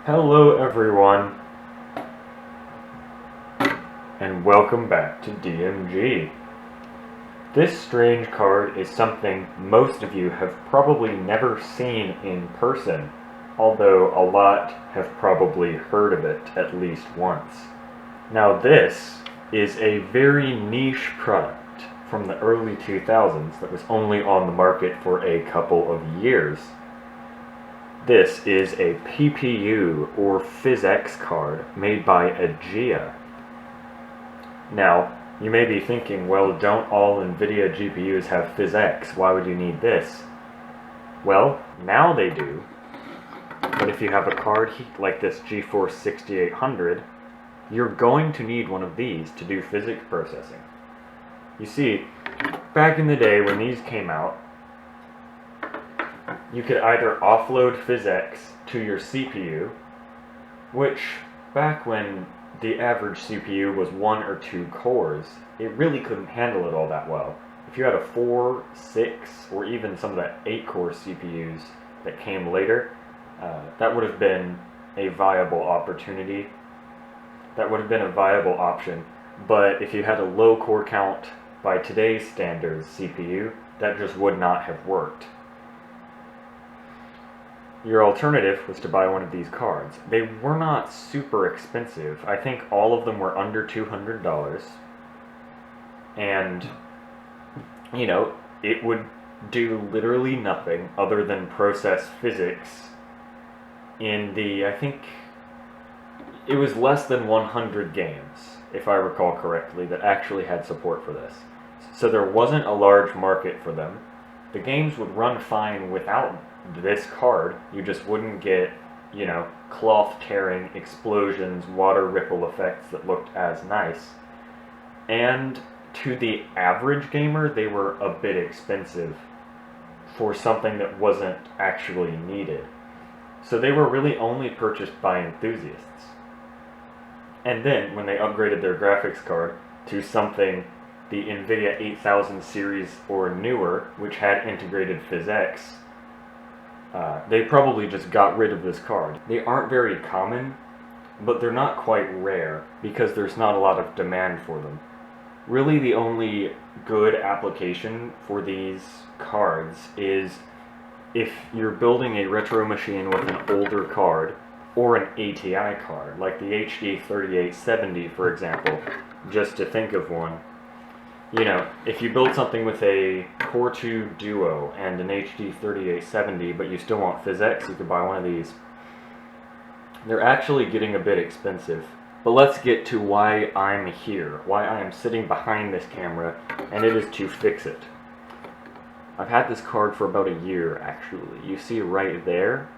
Hello everyone, and welcome back to DMG. This strange card is something most of you have probably never seen in person, although a lot have probably heard of it at least once. Now this is a very niche product from the early 2000s that was only on the market for a couple of years. This is a PPU or PhysX card made by Ageia. Now, you may be thinking, well, don't all NVIDIA GPUs have PhysX? Why would you need this? Well, now they do. But if you have a card like this GeForce 6800, you're going to need one of these to do physics processing. You see, back in the day when these came out, you could either offload PhysX to your CPU, which back when the average CPU was 1 or 2 cores, it really couldn't handle it all that well. If you had a 4, 6, or even some of the 8-core CPUs that came later, that would have been a viable opportunity. That would have been a viable option. But if you had a low core count by today's standards CPU, that just would not have worked. Your alternative was to buy one of these cards. They were not super expensive. I think all of them were under $200. And, you know, it would do literally nothing other than process physics in the, I think, it was less than 100 games, if I recall correctly, that actually had support for this. So there wasn't a large market for them. The games would run fine without this card. You just wouldn't get, you know, cloth tearing, explosions, water ripple effects that looked as nice. And to the average gamer, they were a bit expensive for something that wasn't actually needed. So they were really only purchased by enthusiasts. And then, when they upgraded their graphics card to something, the NVIDIA 8000 series or newer, which had integrated PhysX, they probably just got rid of this card. They aren't very common, but they're not quite rare because there's not a lot of demand for them. Really, the only good application for these cards is if you're building a retro machine with an older card or an ATI card, like the HD 3870, for example, just to think of one. You know, if you build something with a Core 2 Duo and an HD 3870, but you still want PhysX, you could buy one of these. They're actually getting a bit expensive. But let's get to why I'm here, why I am sitting behind this camera, and it is to fix it. I've had this card for about a year, actually. You see right there,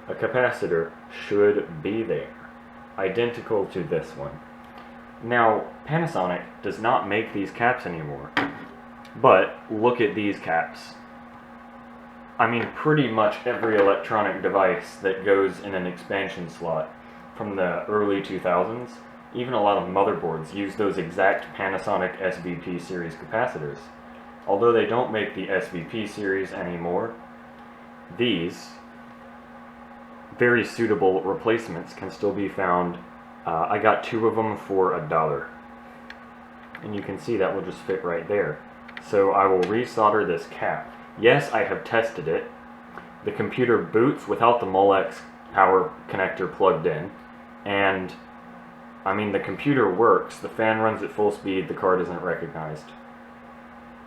a capacitor should be there, identical to this one. Now, Panasonic does not make these caps anymore, but look at these caps. I mean, pretty much every electronic device that goes in an expansion slot from the early 2000s, even a lot of motherboards use those exact Panasonic SVP series capacitors. Although they don't make the SVP series anymore, these very suitable replacements can still be found. I got 2 of them for $1. And you can see that will just fit right there. So I will resolder this cap. Yes, I have tested it. The computer boots without the Molex power connector plugged in. And, I mean, the computer works. The fan runs at full speed. The card isn't recognized.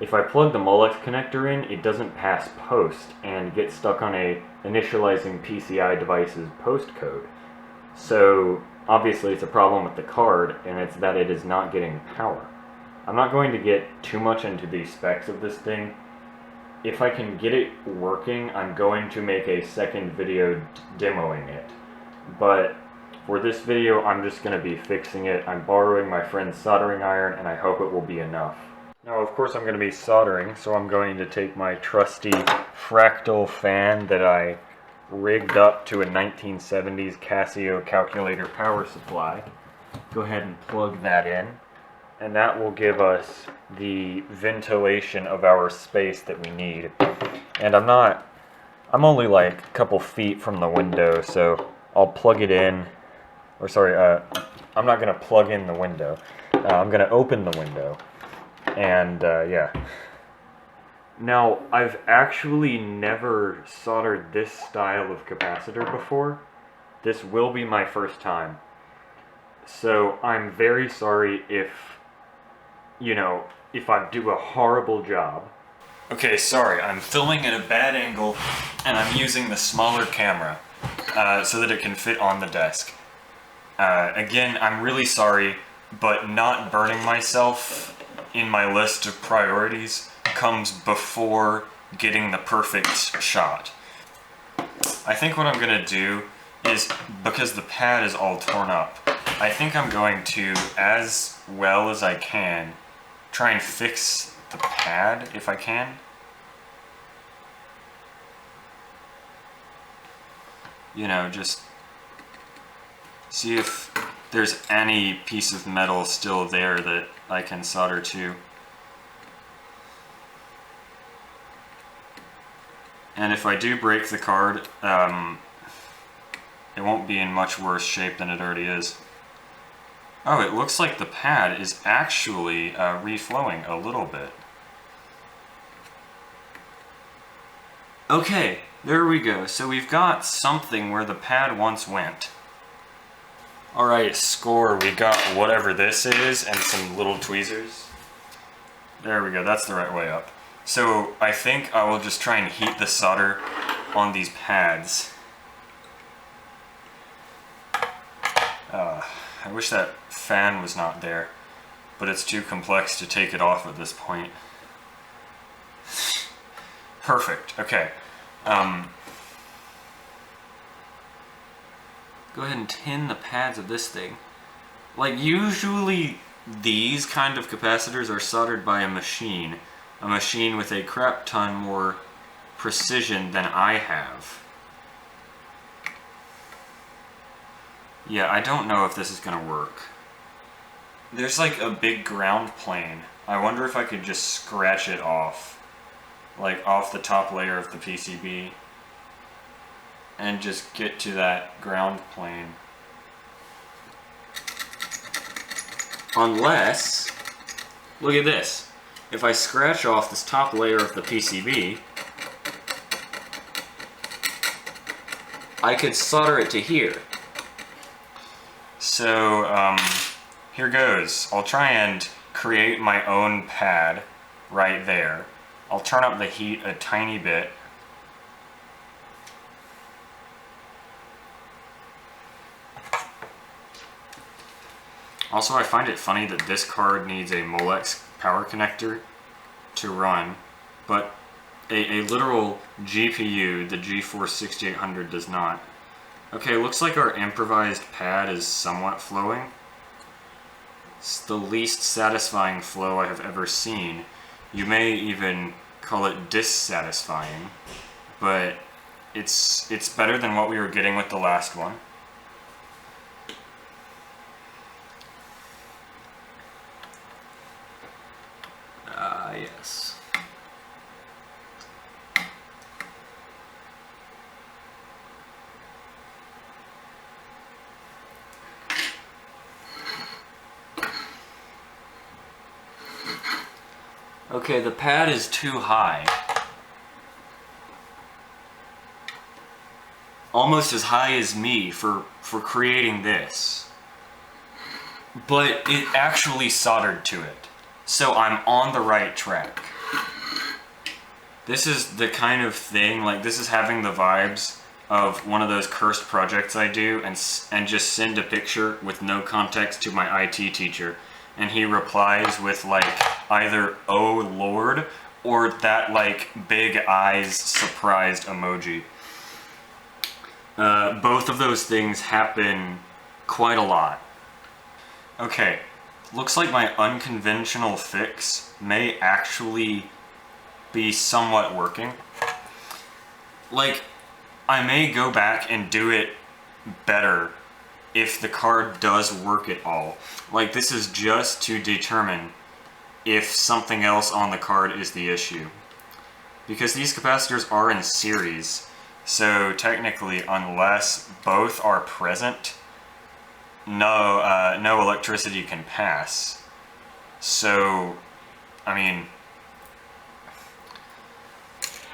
If I plug the Molex connector in, it doesn't pass post and gets stuck on a initializing PCI device's post code. So obviously it's a problem with the card, and it's that it is not getting power. I'm not going to get too much into the specs of this thing. If I can get it working, I'm going to make a second video demoing it. But for this video, I'm just going to be fixing it. I'm borrowing my friend's soldering iron, and I hope it will be enough. Now, of course, I'm going to be soldering, so I'm going to take my trusty fractal fan that I rigged up to a 1970s Casio calculator power supply. Go ahead and plug that in, and that will give us the ventilation of our space that we need. And I'm only like a couple feet from the window, so I'll plug it in, or sorry, I'm not going to plug in the window. I'm going to open the window, and yeah. Now, I've actually never soldered this style of capacitor before. This will be my first time. So I'm very sorry if, if I do a horrible job. Okay, sorry, I'm filming at a bad angle, and I'm using the smaller camera so that it can fit on the desk. Again, I'm really sorry, but not burning myself in my list of priorities comes before getting the perfect shot. I think what I'm gonna do is, because the pad is all torn up, I think I'm going to, as well as I can, try and fix the pad if I can. Just see if there's any piece of metal still there that I can solder to. And if I do break the card, it won't be in much worse shape than it already is. Oh, it looks like the pad is actually reflowing a little bit. Okay, there we go. So we've got something where the pad once went. Alright, score. We got whatever this is and some little tweezers. There we go, that's the right way up. So I think I will just try and heat the solder on these pads. I wish that fan was not there, but it's too complex to take it off at this point. Perfect, okay. Go ahead and tin the pads of this thing. Like, usually these kind of capacitors are soldered by a machine with a crap ton more precision than I have. Yeah, I don't know if this is gonna work. There's like a big ground plane. I wonder if I could just scratch it off. Like off the top layer of the PCB. And just get to that ground plane. Unless, look at this. If I scratch off this top layer of the PCB, I could solder it to here. So, here goes. I'll try and create my own pad right there. I'll turn up the heat a tiny bit. Also, I find it funny that this card needs a Molex power connector to run, but a literal GPU, the GeForce 6800, does not. Okay, looks like our improvised pad is somewhat flowing. It's the least satisfying flow I have ever seen. You may even call it dissatisfying, but it's better than what we were getting with the last one. Yes. Okay, the pad is too high. Almost as high as me for creating this. But it actually soldered to it. So I'm on the right track. This is the kind of thing, like this is having the vibes of one of those cursed projects I do and just send a picture with no context to my IT teacher. And he replies with like either "Oh Lord" or that like big eyes surprised emoji. Both of those things happen quite a lot. Okay, looks like my unconventional fix may actually be somewhat working. Like, I may go back and do it better if the card does work at all. Like, this is just to determine if something else on the card is the issue. Because these capacitors are in series, So technically, unless both are present, no electricity can pass. So, I mean,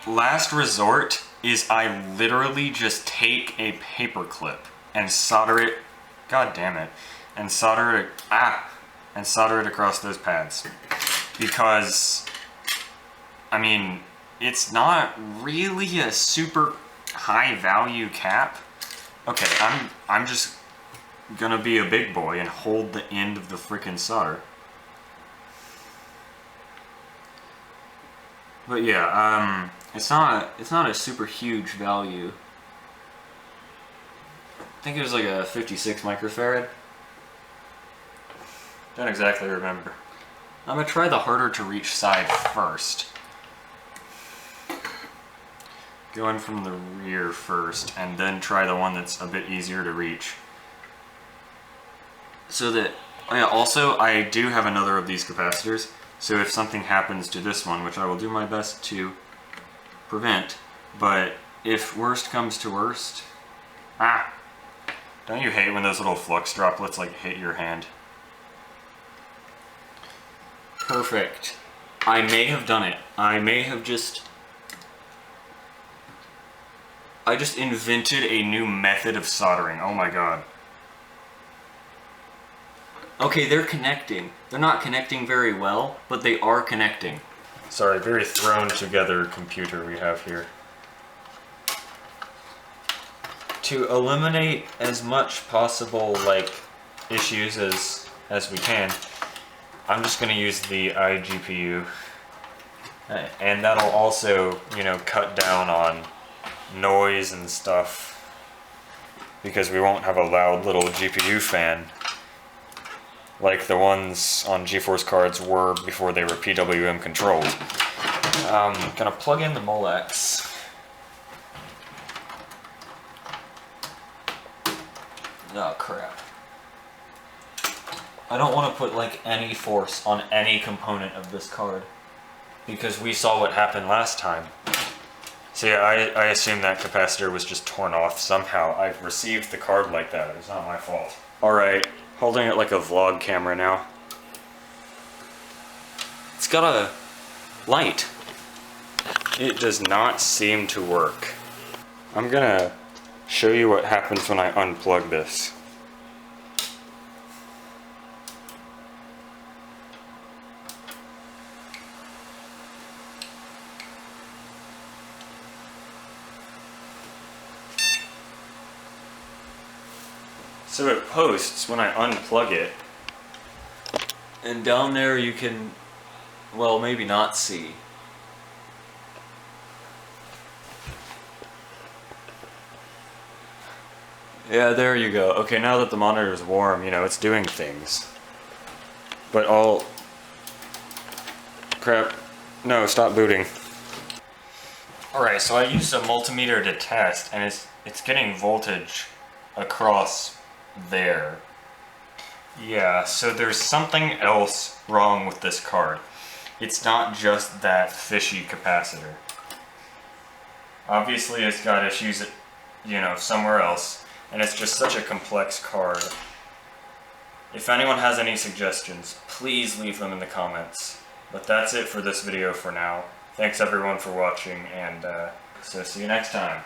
last resort is I literally just take a paper clip and solder it, god damn it, and solder it across those pads. Because, I mean, it's not really a super high value cap. Okay, I'm just gonna be a big boy and hold the end of the frickin' solder. But yeah, it's not a super huge value. I think it was like a 56 microfarad. Don't exactly remember. I'm gonna try the harder to reach side first. Go in from the rear first, and then try the one that's a bit easier to reach. So that, oh yeah, also I do have another of these capacitors, so if something happens to this one, which I will do my best to prevent, but if worst comes to worst, don't you hate when those little flux droplets like hit your hand? Perfect. I may have done it. I just invented a new method of soldering. Oh my god. Okay, they're connecting. They're not connecting very well, but they are connecting. Sorry, very thrown together computer we have here. To eliminate as much possible issues as we can, I'm just going to use the iGPU, and that'll also, cut down on noise and stuff, because we won't have a loud little GPU fan like the ones on GeForce cards were before they were PWM controlled. I'm gonna plug in the Molex. Oh crap. I don't want to put any force on any component of this card, because we saw what happened last time. So yeah, I assume that capacitor was just torn off somehow. I received the card like that. It was not my fault. Alright, holding it like a vlog camera now. It's got a light. It does not seem to work. I'm gonna show you what happens when I unplug this. So it posts when I unplug it, and down there you can, well, maybe not see. Yeah, there you go. Okay, now that the monitor is warm, it's doing things. But crap. No, stop booting. Alright, so I used a multimeter to test, and it's getting voltage across there. Yeah, so there's something else wrong with this card. It's not just that fishy capacitor. Obviously it's got issues somewhere else, and it's just such a complex card. If anyone has any suggestions, please leave them in the comments. But that's it for this video for now. Thanks everyone for watching, and so see you next time.